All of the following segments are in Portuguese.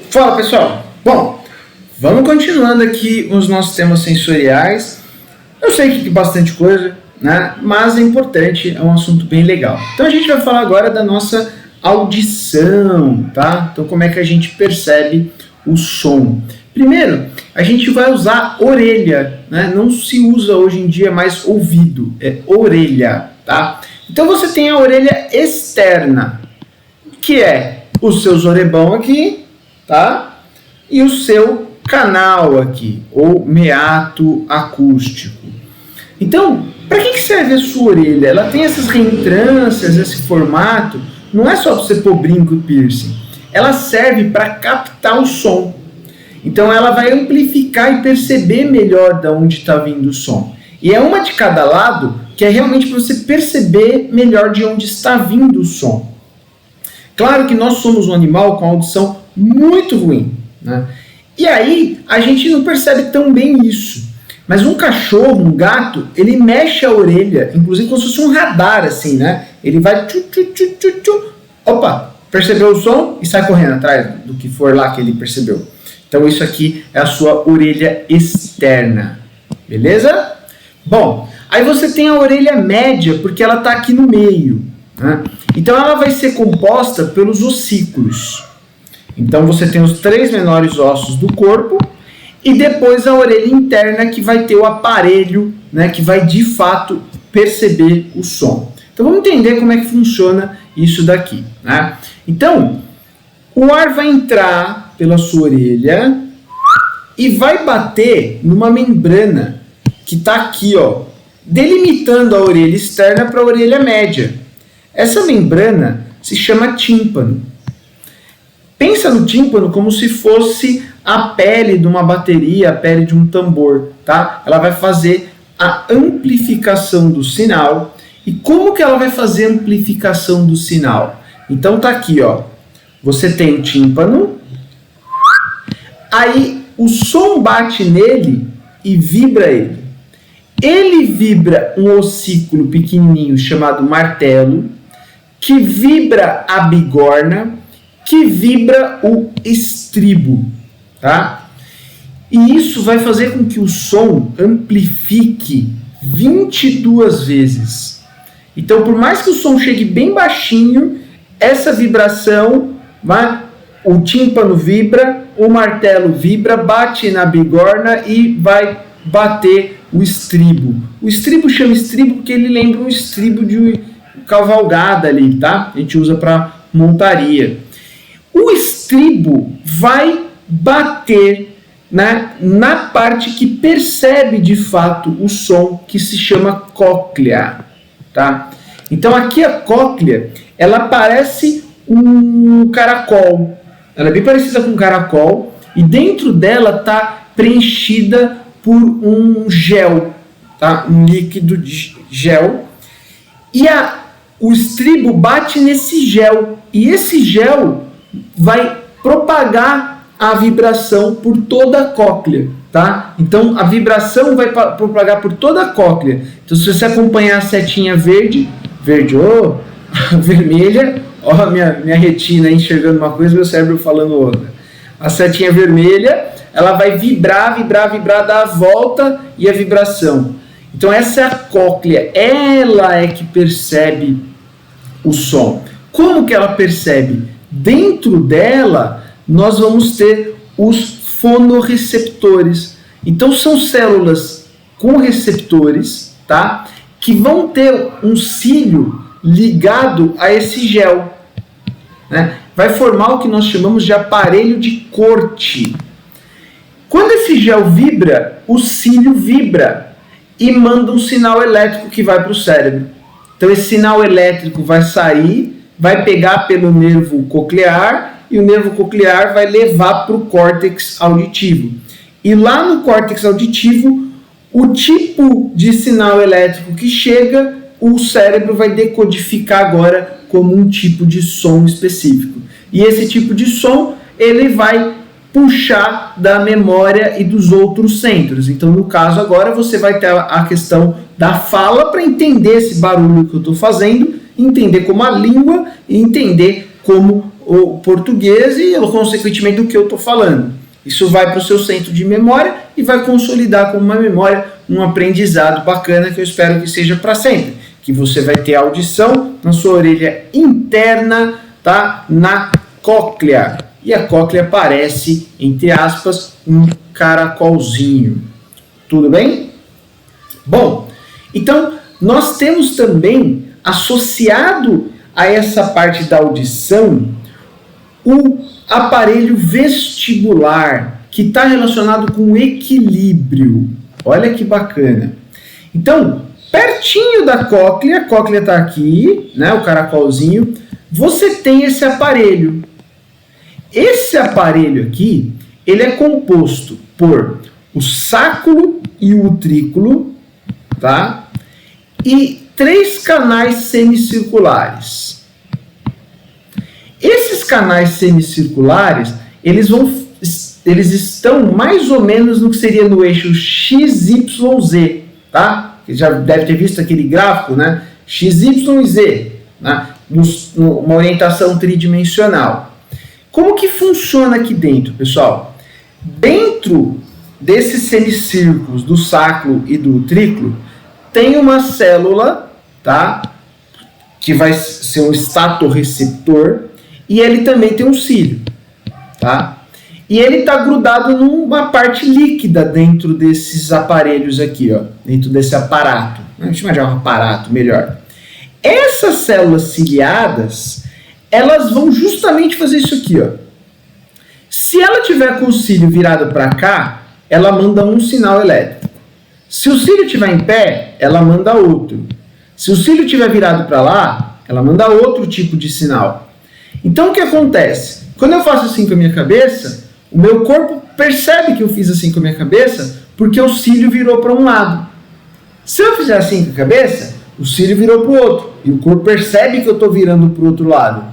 Fala pessoal, bom, vamos continuando aqui os nossos temas sensoriais. Eu sei que tem bastante coisa, né? Mas é importante, é um assunto bem legal. Então a gente vai falar agora da nossa audição, tá? Então como é que a gente percebe o som? Primeiro, a gente vai usar orelha, né? Não se usa hoje em dia mais ouvido, é orelha, tá? Então você tem a orelha externa, que é o seu zorebão aqui, tá? E o seu canal aqui, ou meato acústico. Então, para que serve a sua orelha? Ela tem essas reentrâncias, esse formato, não é só para você pôr brinco e piercing. Ela serve para captar o som. Então ela vai amplificar e perceber melhor de onde está vindo o som. E é uma de cada lado, que é realmente para você perceber melhor de onde está vindo o som. Claro que nós somos um animal com audição muito ruim, né? E aí a gente não percebe tão bem isso. Mas um cachorro, um gato, ele mexe a orelha, inclusive como se fosse um radar, assim, né? Ele vai tchu, tchu, tchu, tchu, tchu. Opa, percebeu o som e sai correndo atrás do que for lá que ele percebeu. Então isso aqui é a sua orelha externa, beleza? Bom, aí você tem a orelha média, porque ela está aqui no meio, né? Então ela vai ser composta pelos ossículos. Então você tem os 3 menores ossos do corpo e depois a orelha interna que vai ter o aparelho, né, que vai de fato perceber o som. Então vamos entender como é que funciona isso daqui, né? Então o ar vai entrar pela sua orelha e vai bater numa membrana que está aqui, ó, delimitando a orelha externa para a orelha média. Essa membrana se chama tímpano. Pensa no tímpano como se fosse a pele de uma bateria, a pele de um tambor, tá? Ela vai fazer a amplificação do sinal. E como que ela vai fazer a amplificação do sinal? Então tá aqui, ó. Você tem o tímpano, aí o som bate nele e vibra ele. Ele vibra um ossículo pequenininho chamado martelo, que vibra a bigorna, que vibra o estribo, tá? E isso vai fazer com que o som amplifique 22 vezes. Então, por mais que o som chegue bem baixinho, essa vibração, o tímpano vibra, o martelo vibra, bate na bigorna e vai bater o estribo. O estribo chama estribo porque ele lembra um estribo de cavalgada ali, tá? A gente usa para montaria. O estribo vai bater, né, na parte que percebe de fato o som, que se chama cóclea, tá? Então aqui a cóclea, ela parece um caracol. Ela é bem parecida com um caracol e dentro dela está preenchida por um gel, tá? Um líquido de gel. E o estribo bate nesse gel e esse gel vai propagar a vibração por toda a cóclea, tá? Então a vibração vai propagar por toda a cóclea. Então se você acompanhar a setinha verde, vermelha, ó, minha retina enxergando uma coisa, meu cérebro falando outra. A setinha vermelha, ela vai vibrar, dar a volta e a vibração. Então essa é a cóclea, ela é que percebe o som. Como que ela percebe? Dentro dela, nós vamos ter os fonorreceptores. Então são células com receptores, tá? Que vão ter um cílio ligado a esse gel, né? Vai formar o que nós chamamos de aparelho de Corti. Quando esse gel vibra, o cílio vibra e manda um sinal elétrico que vai para o cérebro. Então esse sinal elétrico vai sair, vai pegar pelo nervo coclear e o nervo coclear vai levar para o córtex auditivo. E lá no córtex auditivo, o tipo de sinal elétrico que chega, o cérebro vai decodificar agora como um tipo de som específico. E esse tipo de som, ele vai puxar da memória e dos outros centros. Então, no caso agora, você vai ter a questão da fala para entender esse barulho que eu estou fazendo, entender como a língua e entender como o português e, consequentemente, do que eu estou falando. Isso vai para o seu centro de memória e vai consolidar como uma memória um aprendizado bacana que eu espero que seja para sempre. Que você vai ter audição na sua orelha interna, tá? Na cóclea. E a cóclea parece, entre aspas, um caracolzinho. Tudo bem? Bom, então nós temos também associado a essa parte da audição o aparelho vestibular, que está relacionado com o equilíbrio. Olha que bacana. Então, pertinho da cóclea, a cóclea está aqui, né, o caracolzinho, você tem esse aparelho. Esse aparelho aqui, ele é composto por o sáculo e o utrículo, tá? E 3 canais semicirculares. Esses canais semicirculares, eles estão mais ou menos no que seria no eixo XYZ, tá? Você já deve ter visto aquele gráfico, né? XY e Z, né? Uma orientação tridimensional. Como que funciona aqui dentro, pessoal? Dentro desses semicírculos do sáculo e do utrículo, tem uma célula, tá? Que vai ser um estatorreceptor, e ele também tem um cílio, tá? E ele está grudado numa parte líquida dentro desses aparelhos aqui, ó, dentro desse aparato. Vamos chamar de um aparato, melhor. Essas células ciliadas, elas vão justamente fazer isso aqui, ó. Se ela tiver com o cílio virado para cá, ela manda um sinal elétrico. Se o cílio estiver em pé, ela manda outro. Se o cílio estiver virado para lá, ela manda outro tipo de sinal. Então, o que acontece? Quando eu faço assim com a minha cabeça, o meu corpo percebe que eu fiz assim com a minha cabeça, porque o cílio virou para um lado. Se eu fizer assim com a cabeça, o cílio virou para o outro, e o corpo percebe que eu estou virando para o outro lado.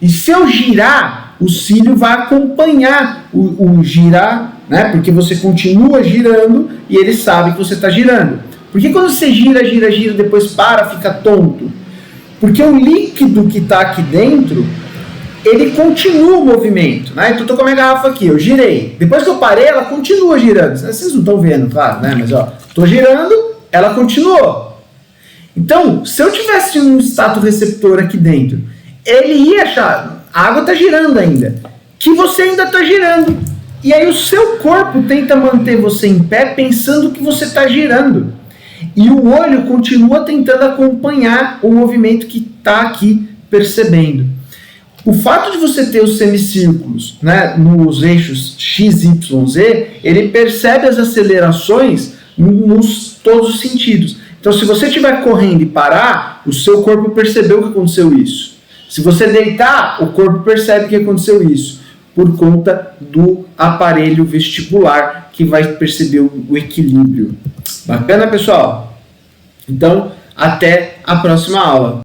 E se eu girar, o cílio vai acompanhar o girar, né? Porque você continua girando e ele sabe que você está girando. Porque quando você gira, depois para, fica tonto? Porque o líquido que está aqui dentro, ele continua o movimento, né? Então, eu estou com a minha garrafa aqui, eu girei. Depois que eu parei, ela continua girando. Vocês não estão vendo, claro, né? Mas, ó, estou girando, ela continuou. Então, se eu tivesse um estatorreceptor aqui dentro, ele ia achar, a água está girando ainda, que você ainda está girando. E aí o seu corpo tenta manter você em pé pensando que você está girando. E o olho continua tentando acompanhar o movimento que está aqui percebendo. O fato de você ter os semicírculos, né, nos eixos X, Y, Z, ele percebe as acelerações nos todos os sentidos. Então, se você estiver correndo e parar, o seu corpo percebeu que aconteceu isso. Se você deitar, o corpo percebe que aconteceu isso, por conta do aparelho vestibular que vai perceber o equilíbrio. Bacana, pessoal? Então, até a próxima aula.